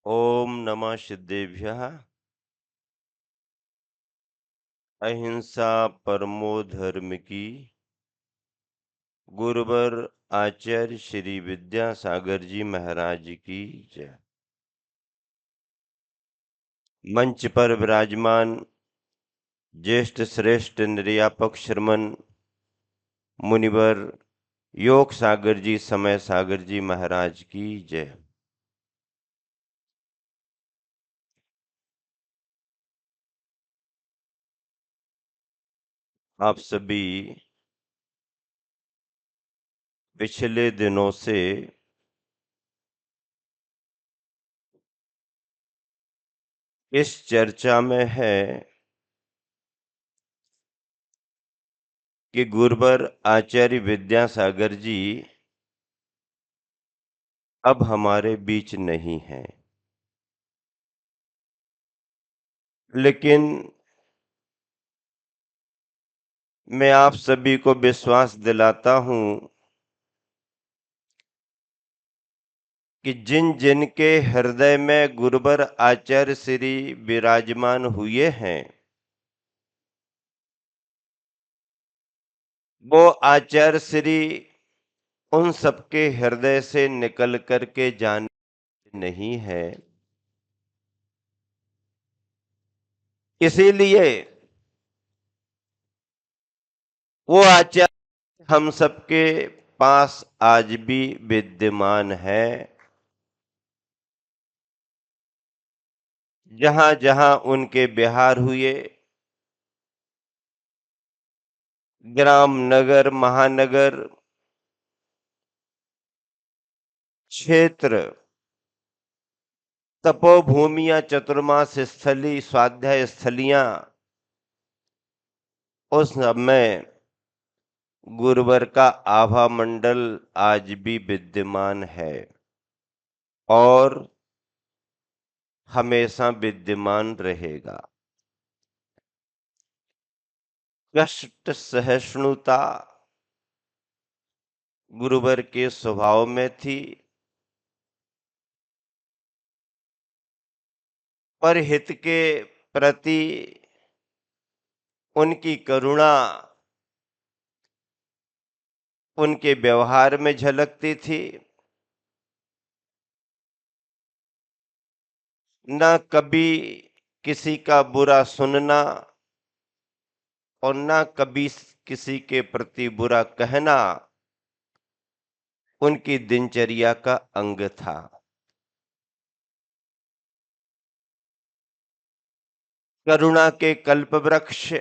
ओम नमः सिद्धेभ्यः। अहिंसा परमो धर्म की। गुरुवर आचार्य श्री विद्यासागर जी महाराज की जय। मंच पर विराजमान ज्येष्ठ श्रेष्ठ निर्यापक श्रमण मुनिवर योग सागर जी समय सागर जी महाराज की जय। आप सभी पिछले दिनों से इस चर्चा में हैं कि गुरुवर आचार्य विद्यासागर जी अब हमारे बीच नहीं हैं, लेकिन मैं आप सभी को विश्वास दिलाता हूं कि जिन जिन के हृदय में गुरुवर आचार्य श्री विराजमान हुए हैं, वो आचार्य श्री उन सबके हृदय से निकल करके जाने नहीं है। इसीलिए वो आचार्य हम सबके पास आज भी विद्यमान है। जहां जहां उनके विहार हुए, ग्राम नगर महानगर क्षेत्र तपोभूमियां चतुर्मास स्थली स्वाध्याय स्थलियां उस सब में गुरुवर का आभा मंडल आज भी विद्यमान है और हमेशा विद्यमान रहेगा। कष्ट सहिष्णुता गुरुवर के स्वभाव में थी, पर हित के प्रति उनकी करुणा उनके व्यवहार में झलकती थी। न कभी किसी का बुरा सुनना और न कभी किसी के प्रति बुरा कहना उनकी दिनचर्या का अंग था। करुणा के कल्प वृक्ष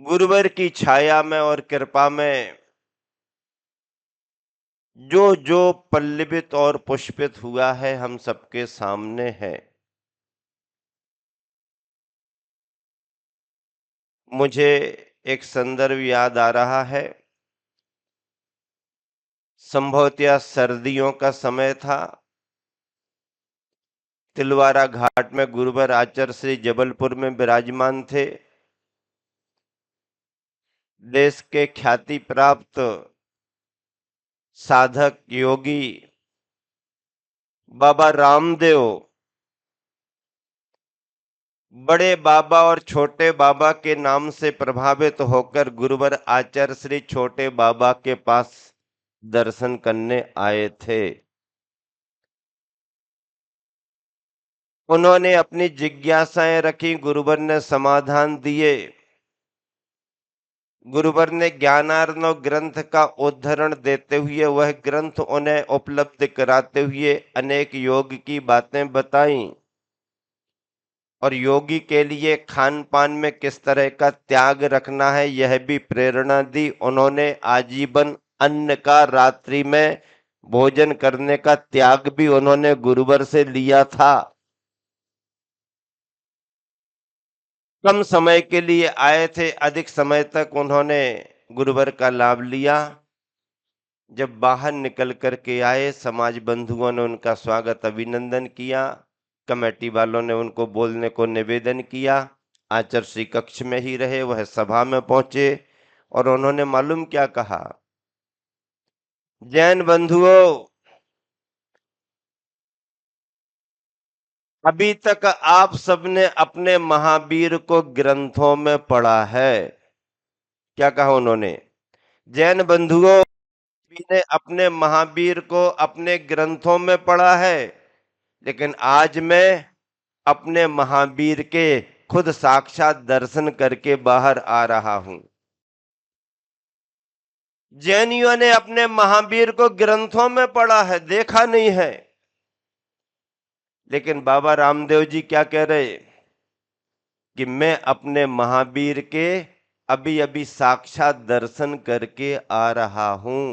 गुरुवर की छाया में और कृपा में जो जो पल्लवित और पुष्पित हुआ है हम सबके सामने है। मुझे एक संदर्भ याद आ रहा है। संभवतः सर्दियों का समय था। तिलवारा घाट में गुरुवर आचार्य श्री जबलपुर में विराजमान थे। देश के ख्याति प्राप्त साधक योगी बाबा रामदेव बड़े बाबा और छोटे बाबा के नाम से प्रभावित होकर गुरुवर आचार्य श्री छोटे बाबा के पास दर्शन करने आए थे। उन्होंने अपनी जिज्ञासाएं रखी, गुरुवर ने समाधान दिए। गुरुवर ने ज्ञानार्णव ग्रंथ का उद्धरण देते हुए वह ग्रंथ उन्हें उपलब्ध कराते हुए अनेक योग की बातें बताई और योगी के लिए खान पान में किस तरह का त्याग रखना है यह भी प्रेरणा दी। उन्होंने आजीवन अन्न का रात्रि में भोजन करने का त्याग भी उन्होंने गुरुवर से लिया था। कम समय के लिए आए थे, अधिक समय तक उन्होंने गुरुवर का लाभ लिया। जब बाहर निकल करके आए, समाज बंधुओं ने उनका स्वागत अभिनंदन किया। कमेटी वालों ने उनको बोलने को निवेदन किया। आचार्य श्री कक्ष में ही रहे, वह सभा में पहुंचे और उन्होंने मालूम क्या कहा, जैन बंधुओं, अभी तक आप सबने अपने महावीर को ग्रंथों में पढ़ा है। क्या कहा उन्होंने? जैन बंधुओं ने अपने महावीर को अपने ग्रंथों में पढ़ा है, लेकिन आज मैं अपने महावीर के खुद साक्षात दर्शन करके बाहर आ रहा हूं। जैनियों ने अपने महावीर को ग्रंथों में पढ़ा है, देखा नहीं है। लेकिन बाबा रामदेव जी क्या कह रहे कि मैं अपने महावीर के अभी अभी साक्षात दर्शन करके आ रहा हूं।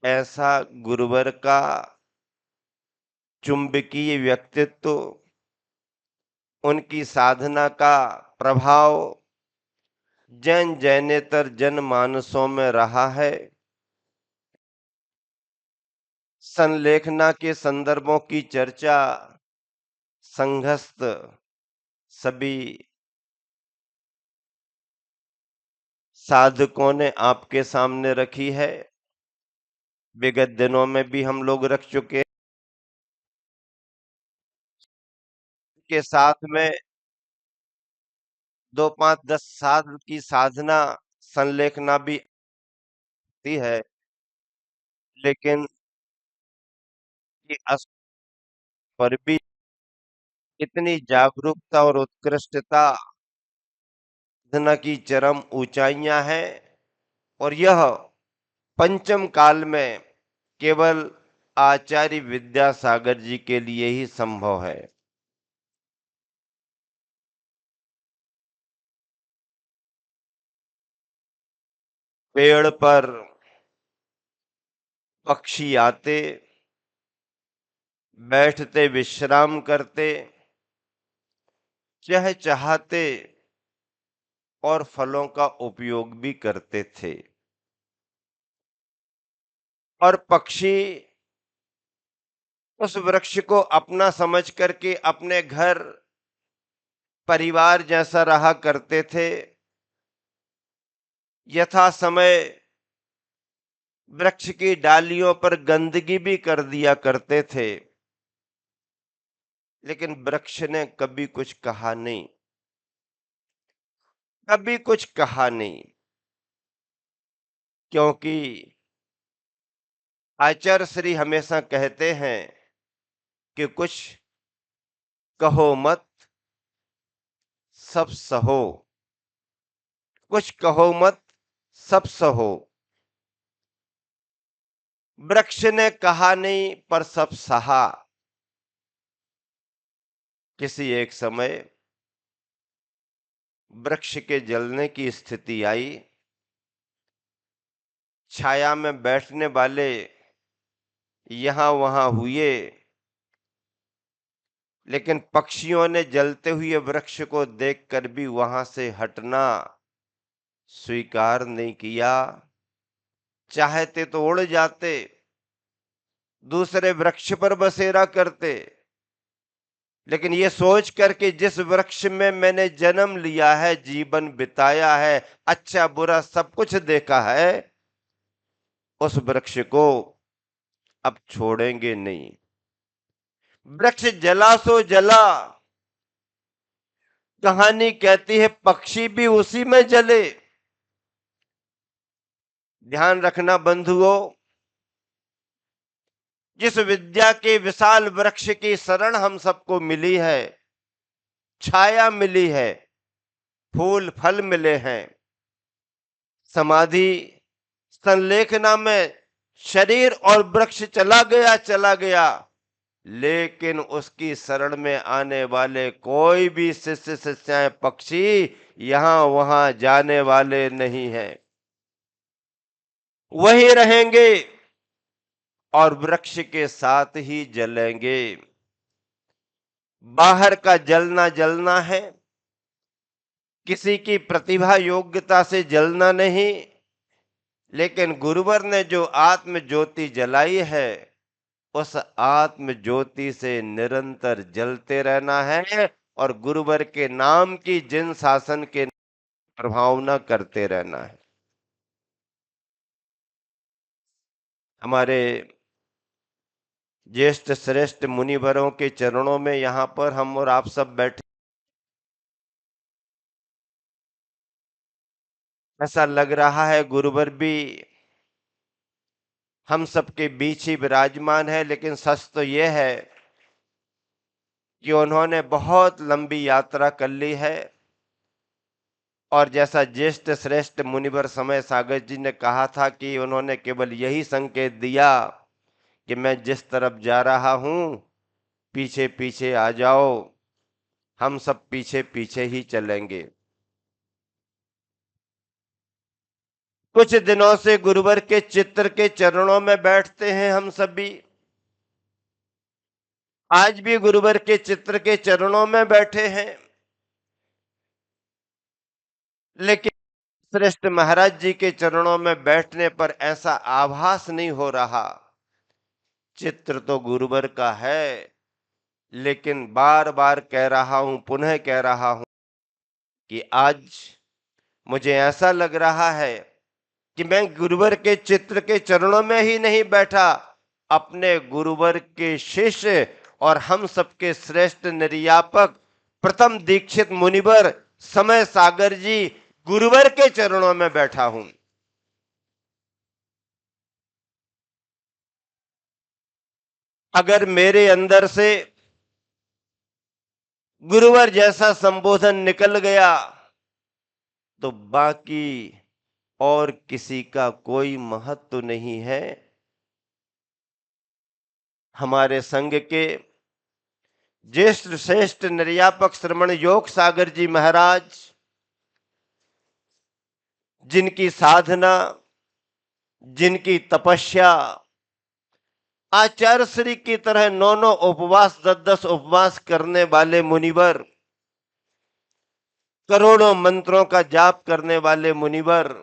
ऐसा गुरुवर का चुंबकीय व्यक्तित्व, उनकी साधना का प्रभाव जैन जैनेतर जनमानसों में रहा है। संलेखना के संदर्भों की चर्चा संघस्थ सभी साधकों ने आपके सामने रखी है। विगत दिनों में भी हम लोग रख चुके हैं। के साथ में 2, 5, 10 साल की साधना संलेखना भी आती है, लेकिन ये अस पर भी इतनी जागरूकता और उत्कृष्टता साधना की चरम ऊंचाइयां हैं, और यह पंचम काल में केवल आचार्य विद्यासागर जी के लिए ही संभव है। पेड़ पर पक्षी आते, बैठते, विश्राम करते, चहचहाते और फलों का उपयोग भी करते थे। और पक्षी उस वृक्ष को अपना समझ करके अपने घर परिवार जैसा रहा करते थे। यथा समय वृक्ष की डालियों पर गंदगी भी कर दिया करते थे, लेकिन वृक्ष ने कभी कुछ कहा नहीं, कभी कुछ कहा नहीं। क्योंकि आचार्य श्री हमेशा कहते हैं कि कुछ कहो मत, सब सहो। कुछ कहो मत, सब सहो। वृक्ष ने कहा नहीं पर सब सहा। किसी एक समय वृक्ष के जलने की स्थिति आई। छाया में बैठने वाले यहां वहां हुए, लेकिन पक्षियों ने जलते हुए वृक्ष को देखकर भी वहां से हटना स्वीकार नहीं किया। चाहते तो उड़ जाते, दूसरे वृक्ष पर बसेरा करते, लेकिन ये सोच कर कि जिस वृक्ष में मैंने जन्म लिया है, जीवन बिताया है, अच्छा बुरा सब कुछ देखा है, उस वृक्ष को अब छोड़ेंगे नहीं। वृक्ष जला सो जला, कहानी कहती है पक्षी भी उसी में जले। ध्यान रखना बंधुओं, जिस विद्या के विशाल वृक्ष की शरण हम सबको मिली है, छाया मिली है, फूल फल मिले हैं, समाधि संलेखना में शरीर और वृक्ष चला गया, लेकिन उसकी शरण में आने वाले कोई भी शिष्य शिष्याएं पक्षी यहां वहां जाने वाले नहीं हैं। वही रहेंगे और वृक्ष के साथ ही जलेंगे। बाहर का जलना जलना है, किसी की प्रतिभा योग्यता से जलना नहीं, लेकिन गुरुवर ने जो आत्म ज्योति जलाई है, उस आत्म ज्योति से निरंतर जलते रहना है और गुरुवर के नाम की जिन शासन के प्रभावना करते रहना है। हमारे ज्येष्ठ श्रेष्ठ मुनिवरों के चरणों में यहाँ पर हम और आप सब बैठे, ऐसा लग रहा है गुरुवर भी हम सबके बीच ही विराजमान है, लेकिन सच तो यह है कि उन्होंने बहुत लंबी यात्रा कर ली है। और जैसा ज्येष्ठ श्रेष्ठ मुनिवर समय सागर जी ने कहा था कि उन्होंने केवल यही संकेत दिया कि मैं जिस तरफ जा रहा हूं पीछे पीछे आ जाओ, हम सब पीछे पीछे ही चलेंगे। कुछ दिनों से गुरुवर के चित्र के चरणों में बैठते हैं हम सभी। आज भी गुरुवर के चित्र के चरणों में बैठे हैं, लेकिन श्रेष्ठ महाराज जी के चरणों में बैठने पर ऐसा आभास नहीं हो रहा। चित्र तो गुरुवर का है, लेकिन बार बार कह रहा हूं, पुनः कह रहा हूं कि आज मुझे ऐसा लग रहा है कि मैं गुरुवर के चित्र के चरणों में ही नहीं बैठा, अपने गुरुवर के शिष्य और हम सबके श्रेष्ठ निर्यापक प्रथम दीक्षित मुनिवर समय सागर जी गुरुवर के चरणों में बैठा हूं। अगर मेरे अंदर से गुरुवर जैसा संबोधन निकल गया तो बाकी और किसी का कोई महत्व नहीं है। हमारे संघ के ज्येष्ठ श्रेष्ठ निर्यापक श्रमण योग सागर जी महाराज, जिनकी साधना, जिनकी तपस्या आचार्य श्री की तरह 9 उपवास 10 उपवास करने वाले मुनिवर, करोड़ों मंत्रों का जाप करने वाले मुनिवर,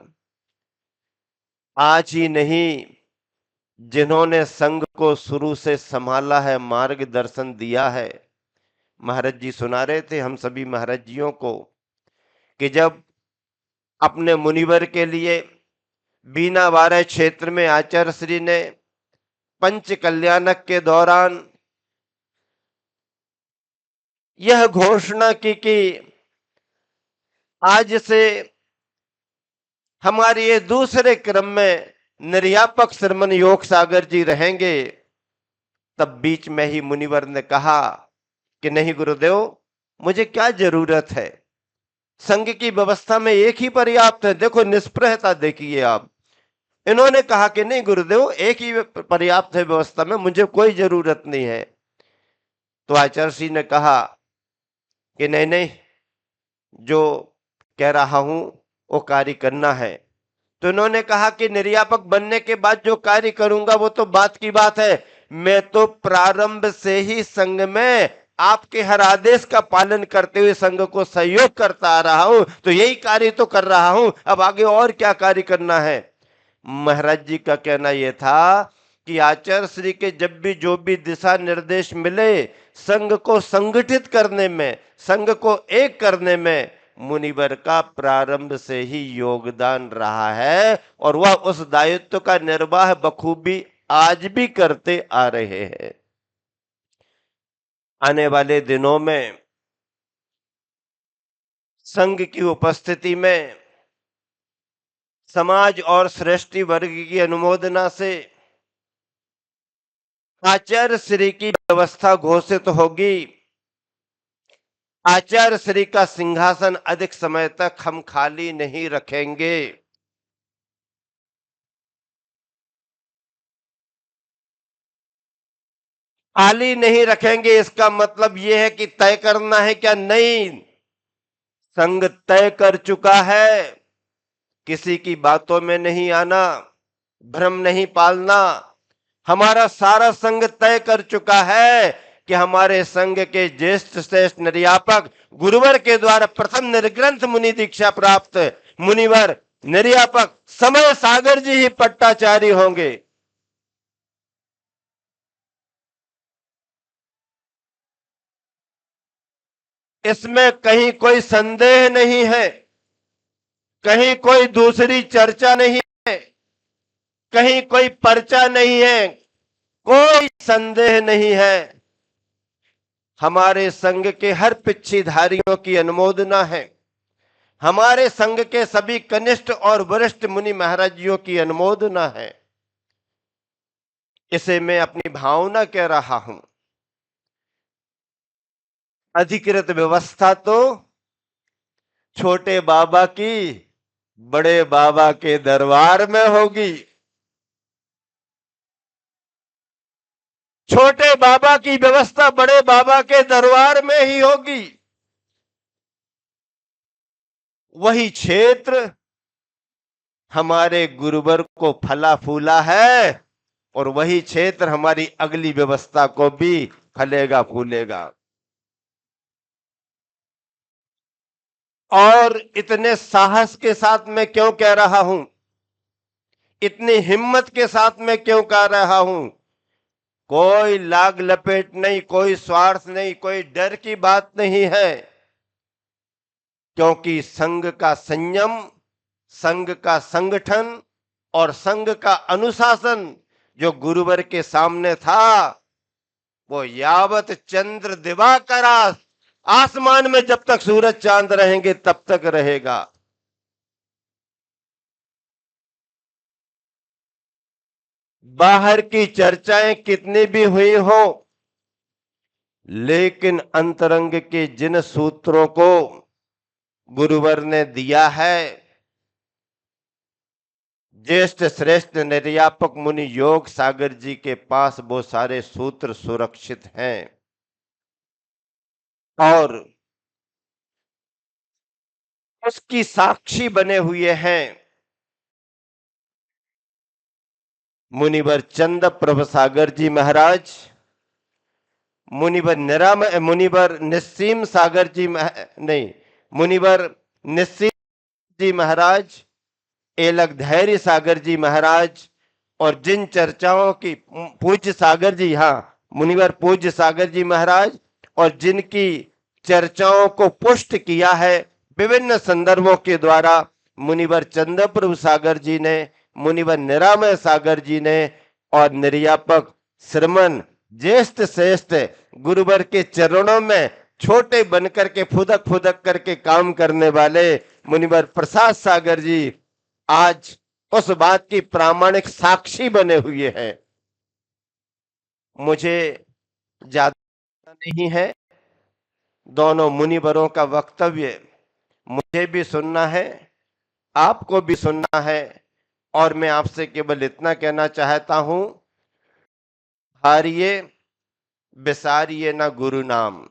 आज ही नहीं जिन्होंने संघ को शुरू से संभाला है, मार्गदर्शन दिया है। महाराज जी सुना रहे थे हम सभी महाराज जियों को कि जब अपने मुनिवर के लिए बीना वारा क्षेत्र में आचार्य श्री ने पंच कल्याणक के दौरान यह घोषणा की कि आज से हमारे ये दूसरे क्रम में निर्यापक श्रमण योग सागर जी रहेंगे, तब बीच में ही मुनिवर ने कहा कि नहीं गुरुदेव, मुझे क्या जरूरत है, संघ की व्यवस्था में एक ही पर्याप्त है। देखो निष्प्रहता देखिए आप। इन्होंने कहा कि नहीं गुरुदेव, एक ही पर्याप्त है व्यवस्था में, मुझे कोई जरूरत नहीं है। तो आचार्य जी ने कहा कि नहीं नहीं, जो कह रहा हूं वो कार्य करना है। तो इन्होंने कहा कि निर्यापक बनने के बाद जो कार्य करूंगा वो तो बात की बात है, मैं तो प्रारंभ से ही संघ में आपके हर आदेश का पालन करते हुए संघ को सहयोग करता आ रहा हूं, तो यही कार्य तो कर रहा हूं, अब आगे और क्या कार्य करना है। महाराज जी का कहना यह था कि आचार्य श्री के जब भी जो भी दिशा निर्देश मिले, संघ को संगठित करने में, संघ को एक करने में मुनिवर का प्रारंभ से ही योगदान रहा है और वह उस दायित्व का निर्वाह बखूबी आज भी करते आ रहे हैं। आने वाले दिनों में संघ की उपस्थिति में समाज और सृष्टि वर्ग की अनुमोदना से आचार्य श्री की व्यवस्था घोषित होगी। आचार्य श्री का सिंहासन अधिक समय तक हम खाली नहीं रखेंगे। खाली नहीं रखेंगे इसका मतलब यह है कि तय करना है क्या? नहीं, संघ तय कर चुका है, किसी की बातों में नहीं आना, भ्रम नहीं पालना। हमारा सारा संघ तय कर चुका है कि हमारे संघ के ज्येष्ठ श्रेष्ठ निर्यापक गुरुवर के द्वारा प्रथम निर्ग्रंथ मुनि दीक्षा प्राप्त मुनिवर निर्यापक समय सागर जी ही पट्टाचारी होंगे। इसमें कहीं कोई संदेह नहीं है, कहीं कोई दूसरी चर्चा नहीं है, कहीं कोई पर्चा नहीं है, कोई संदेह नहीं है, हमारे संघ के हर पिच्छीधारियों की अनुमोदना है, हमारे संघ के सभी कनिष्ठ और वरिष्ठ मुनि महाराजियों की अनुमोदना है। इसे मैं अपनी भावना कह रहा हूं। अधिकृत व्यवस्था तो छोटे बाबा की बड़े बाबा के दरबार में होगी। छोटे बाबा की व्यवस्था बड़े बाबा के दरबार में ही होगी। वही क्षेत्र हमारे गुरुवर को फला फूला है और वही क्षेत्र हमारी अगली व्यवस्था को भी फलेगा फूलेगा। और इतने साहस के साथ मैं क्यों कह रहा हूं, इतनी हिम्मत के साथ मैं क्यों कह रहा हूं? कोई लाग लपेट नहीं, कोई स्वार्थ नहीं, कोई डर की बात नहीं है। क्योंकि संघ का संयम, संघ का संगठन और संघ का अनुशासन जो गुरुवर के सामने था, वो यावत चंद्र दिवाकरा आसमान में जब तक सूरज चांद रहेंगे तब तक रहेगा। बाहर की चर्चाएं कितनी भी हुई हो, लेकिन अंतरंग के जिन सूत्रों को गुरुवर ने दिया है, ज्येष्ठ श्रेष्ठ निर्यापक मुनि योग सागर जी के पास वो सारे सूत्र सुरक्षित हैं और उसकी साक्षी बने हुए हैं मुनिवर चंद प्रभ सागर जी महाराज, मुनिवर निस्सीम सागर जी नहीं, मुनिवर निस्सीम जी महाराज, एलक धैर्य सागर जी महाराज, और जिन चर्चाओं की पूज्य सागर जी, हाँ, मुनिवर पूज्य सागर जी महाराज, और जिनकी चर्चाओं को पुष्ट किया है विभिन्न संदर्भों के द्वारा मुनिवर चंद्रप्रभु सागर जी ने, मुनिवर निरामय सागर जी ने, और निर्यापक श्रमण ज्येष्ठ श्रेष्ठ गुरुवर के चरणों में छोटे बनकर के फुदक फुदक करके काम करने वाले मुनिवर प्रसाद सागर जी आज उस बात की प्रामाणिक साक्षी बने हुए हैं। मुझे ज्यादा नहीं है, दोनों मुनिवरों का वक्तव्य मुझे भी सुनना है, आपको भी सुनना है, और मैं आपसे केवल इतना कहना चाहता हूं, हारिए बिसारिए ना गुरु नाम।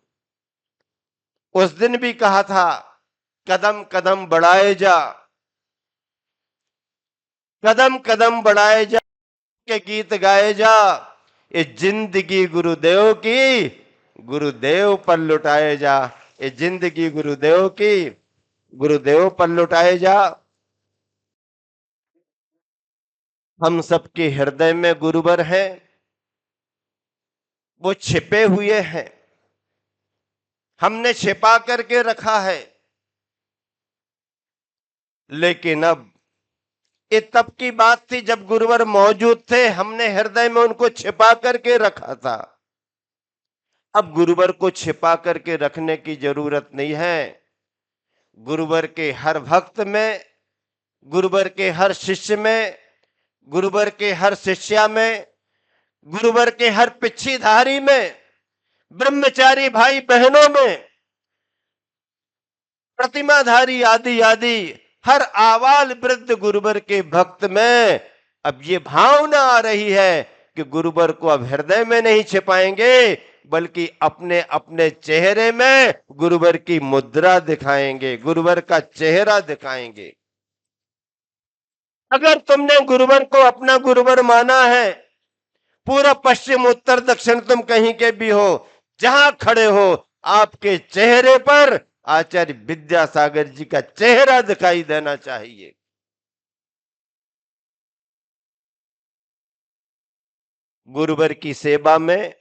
उस दिन भी कहा था, कदम कदम बढ़ाए जा, कदम कदम बढ़ाए जा के गीत गाए जा, ये जिंदगी गुरुदेव की गुरुदेव पर लुटाए जा, ये जिंदगी गुरुदेव की गुरुदेव पर लुटाए जा। हम सबके हृदय में गुरुवर हैं, वो छिपे हुए हैं, हमने छिपा करके रखा है, लेकिन अब ये तब की बात थी जब गुरुवर मौजूद थे, हमने हृदय में उनको छिपा करके रखा था। अब गुरुवर को छिपा करके रखने की जरूरत नहीं है। गुरुवर के हर भक्त में, गुरुवर के हर शिष्य में, गुरुवर के हर शिष्या में, गुरुवर के हर पिच्छीधारी में, ब्रह्मचारी भाई बहनों में, प्रतिमाधारी आदि आदि हर आवाल वृद्ध गुरुवर के भक्त में अब ये भावना आ रही है कि गुरुवर को अब हृदय में नहीं छिपाएंगे, बल्कि अपने अपने चेहरे में गुरुवर की मुद्रा दिखाएंगे, गुरुवर का चेहरा दिखाएंगे। अगर तुमने गुरुवर को अपना गुरुवर माना है, पूरा पश्चिम उत्तर दक्षिण तुम कहीं के भी हो, जहां खड़े हो, आपके चेहरे पर आचार्य विद्यासागर जी का चेहरा दिखाई देना चाहिए। गुरुवर की सेवा में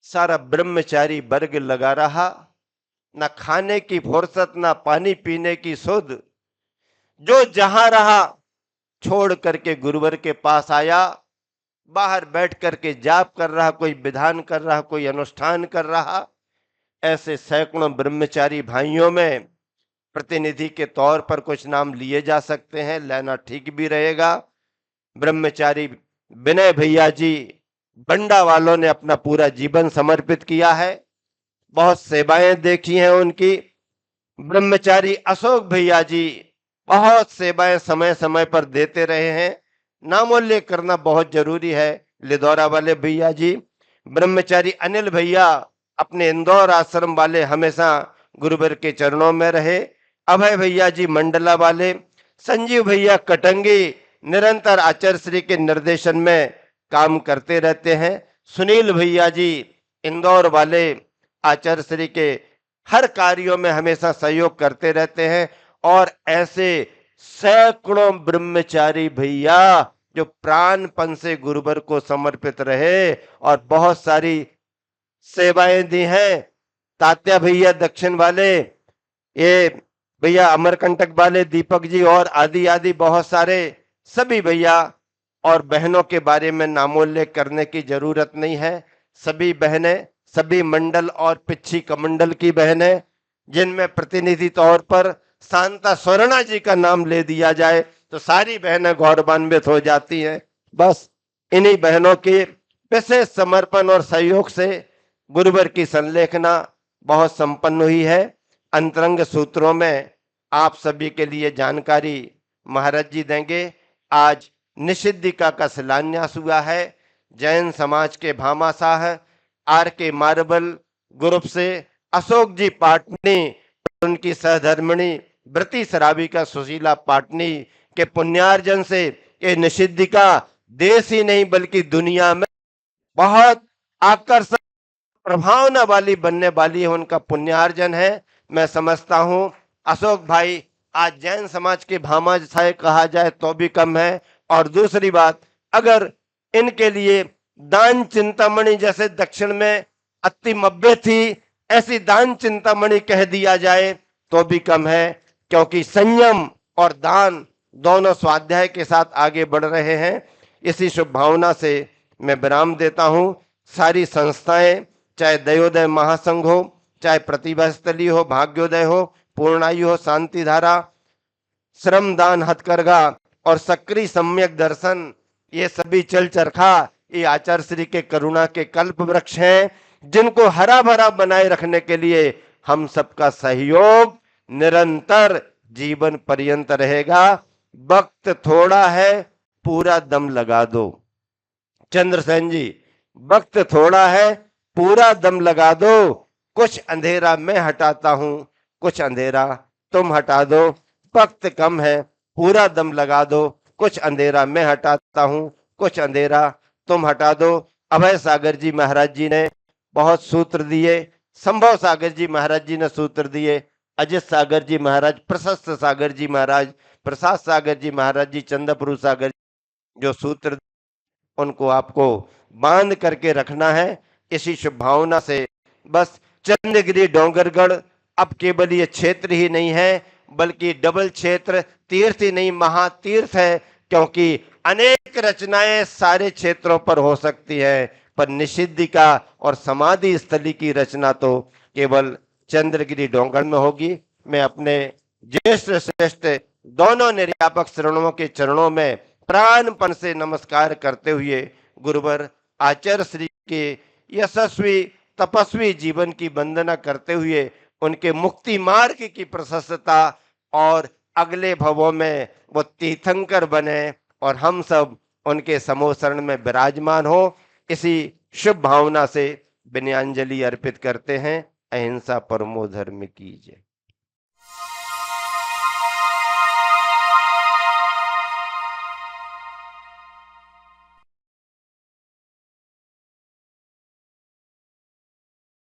सारा ब्रह्मचारी वर्ग लगा रहा, ना खाने की फुर्सत, ना पानी पीने की सुध, जो जहां रहा छोड़ करके गुरुवर के पास आया, बाहर बैठ करके जाप कर रहा, कोई विधान कर रहा, कोई अनुष्ठान कर रहा। ऐसे सैकड़ों ब्रह्मचारी भाइयों में प्रतिनिधि के तौर पर कुछ नाम लिए जा सकते हैं, लेना ठीक भी रहेगा। ब्रह्मचारी विनय भैया जी बंडा वालों ने अपना पूरा जीवन समर्पित किया है, बहुत सेवाएं देखी हैं उनकी। ब्रह्मचारी अशोक भैया जी बहुत सेवाएं समय समय पर देते रहे हैं, नामोल्लेख करना बहुत जरूरी है। लिदौरा वाले भैया जी, ब्रह्मचारी अनिल भैया अपने इंदौर आश्रम वाले हमेशा गुरुवर के चरणों में रहे। अभय भैया जी मंडला वाले, संजीव भैया कटंगी निरंतर आचार्य श्री के निर्देशन में काम करते रहते हैं। सुनील भैया जी इंदौर वाले आचार्य श्री के हर कार्यों में हमेशा सहयोग करते रहते हैं। और ऐसे सैकड़ों ब्रह्मचारी भैया जो प्राणपन से गुरुवर को समर्पित रहे और बहुत सारी सेवाएं दी हैं। तात्या भैया दक्षिण वाले, ये भैया अमरकंटक वाले दीपक जी और आदि आदि बहुत सारे सभी भैया और बहनों के बारे में नामोल्लेख करने की जरूरत नहीं है। सभी बहनें, सभी मंडल और पिच्छी कमंडल की बहनें, जिनमें प्रतिनिधि तौर पर शांता स्वर्णा जी का नाम ले दिया जाए तो सारी बहनें गौरवान्वित हो जाती हैं। बस इन्हीं बहनों के विशेष समर्पण और सहयोग से गुरुवर की संलेखना बहुत संपन्न हुई है। अंतरंग सूत्रों में आप सभी के लिए जानकारी महाराज जी देंगे। आज निषिद्धिका का शिलान्यास हुआ है। जैन समाज के भामाशाह आर के मार्बल ग्रुप से अशोक जी पाटनी, उनकी सहधर्मिणी व्रती श्राविका सुशीला पाटनी के पुण्यार्जन से ये निषिद्धिका देश ही नहीं बल्कि दुनिया में बहुत आकर्षक प्रभावना वाली बनने वाली है, उनका पुण्यार्जन है। मैं समझता हूं अशोक भाई आज जैन समाज के भामाशाह कहा जाए तो भी कम है। और दूसरी बात, अगर इनके लिए दान चिंतामणि जैसे दक्षिण में अतिमब्बे थी, ऐसी दान चिंतामणि कह दिया जाए तो भी कम है, क्योंकि संयम और दान दोनों स्वाध्याय के साथ आगे बढ़ रहे हैं। इसी शुभ भावना से मैं विराम देता हूं। सारी संस्थाएं, चाहे दयोदय महासंघ हो, चाहे प्रतिभा स्थली हो, भाग्योदय हो, पूर्णायु हो, शांति धारा, श्रमदान हथकरघा और सक्रिय सम्यक दर्शन, ये सभी चल चरखा ये आचार्य श्री के करुणा के कल्प वृक्ष हैं, जिनको हरा भरा बनाए रखने के लिए हम सबका सहयोग निरंतर जीवन पर्यंत रहेगा। वक्त थोड़ा है, पूरा दम लगा दो। चंद्रसेन जी, वक्त थोड़ा है, पूरा दम लगा दो। कुछ अंधेरा मैं हटाता हूं, कुछ अंधेरा तुम हटा दो। वक्त कम है, पूरा दम लगा दो। कुछ अंधेरा मैं हटाता हूं, कुछ अंधेरा तुम हटा दो। अभय सागर जी महाराज जी ने बहुत सूत्र दिए, संभव सागर जी महाराज जी ने सूत्र दिए, अजित सागर जी महाराज, प्रशस्त सागर जी महाराज, प्रसाद सागर जी महाराज जी, चंद्रपुरु सागर जो सूत्र, उनको आपको बांध करके रखना है। इसी शुभ भावना से बस चंद्रगिरी डोंगरगढ़ अब केवल ये क्षेत्र ही नहीं है, बल्कि डबल क्षेत्र, तीर्थ ही नहीं महातीर्थ है, क्योंकि अनेक रचनाएं सारे क्षेत्रों पर हो सकती है, पर निषिद्धिका और समाधि स्थली की रचना तो केवल चंद्रगिरी डोंगरगढ़ में होगी। मैं अपने ज्येष्ठ श्रेष्ठ दोनों निर्यापक शरणों के चरणों में प्राणपन से नमस्कार करते हुए गुरुवर आचार्य श्री के यशस्वी तपस्वी जीवन की वंदना करते हुए उनके मुक्ति मार्ग की प्रशस्तता और अगले भवों में वो तीर्थंकर बने और हम सब उनके समोशरण में विराजमान हो, इसी शुभ भावना से विनयांजलि अर्पित करते हैं। अहिंसा परमो धर्म कीजिए।